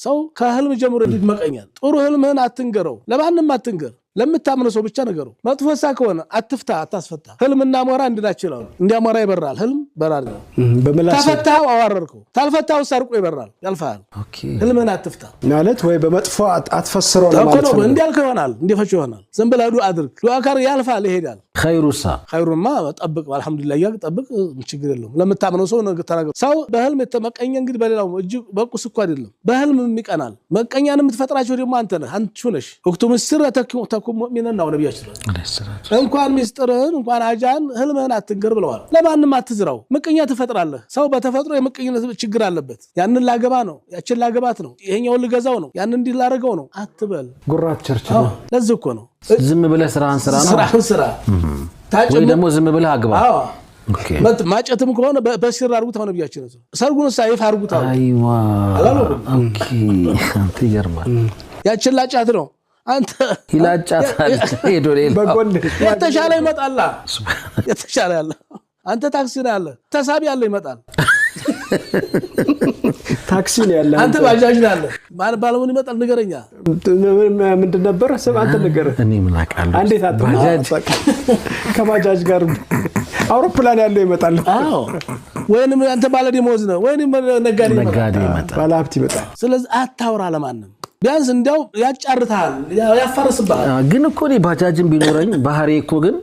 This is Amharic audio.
ሰው ከህልም ጀምሮ ይመቀኛል ጥሩ ህልምህን አትንገረው ለማንም አትንገር ለምታምነው ሰው ብቻ ነገሩ መጥፎሳ ከሆነ አትፍታ አታስፈታ ህልምና ሞራ እንድናችላው እንዲያሞራ ይበራል ህልም በራል ነው ተፈታው አዋረርከው ታልፈታው ሰርቆ ይበራል ያልፋል ህልምን አትፍታ ማለት ወይ በመጥፎ አትፈስረው ማለት ነው እንዲያልከ ይሆናል እንዲፈች ይሆናል ዘንበላ ዱአ አድርግ ዱአ ካር ያልፋል ይሄዳል ኸይሩማ ጠብቅ አልহামዱሊላህ ያ ጠብቅ ችግር የለውም ለምታምነው ሰው ነገር ተናገር ሰው በህልም የተመቀኘ እንግዲህ በሌላው እጅ በቁስ እኮ አይደለም በህልም የሚቀናል መቀኛን የምትፈጥራቸው ደግሞ አንተ ነህ አንቺ ነሽ ወቅቱ ምስር ተኩ ሙእሚናን ነው ነብያችን እንኳን ሚስጥርን እንኳን አጃን ህልምህን አትንገር ብለዋል ለማንም አትዝራው ምቀኛ ትፈጥራለህ ሰው በተፈጥሮ የምቀኝነት ችግር አለበት ያንን ላገባ ነው ያችን ላገባት ነው ይሄኛው ልገዛው ነው ያንን እንዲህ ላረጋው ነው አትበል ጉራት ቸርች ነው ለዚህ እኮ ነው ዝም ብለህ ስራህን ስራ ወይ ደግሞ ዝም ብለህ አግባ ኦኬ ማጨትም ከሆነ በስር አርጉት ነው ነብያችን ሰርጉን ሳይፍ አርጉት አይዋ ኦኬ አንተ ይገርማል ያችን ላጫት ነው አንተ ይላጫታል ሄዶ ሌላ በጎን የተሻለ ይመጣል የተሻለ ያለ አንተ ታክሲ ላይ ያለ ተሳቢ ያለ ይመጣል ታክሲ ላይ ያለ አንተ ባጃጅ ላይ ያለ ማን ባለውን ይመጣል ንገረኛ ምንድን ነበር ሰብ አንተ ንገረ እኔ ምን አውቃለሁ አንዴት ባጃጅ ከባጃጅ ጋር አውሮፕላን ያለው ይመጣል አዎ ወይንም አንተ ባለ ደሞዝ ነው ወይንም ነጋዴ ይመጣል ባለ ሀብት ይመጣል ስለዚህ አታውራ ለማንም ቢያንስ እንዲያው ያጫርታል ያፈርስባል ግን እኮ ባጃጅን ቢኖረኝ ባህሪ እኮ ግን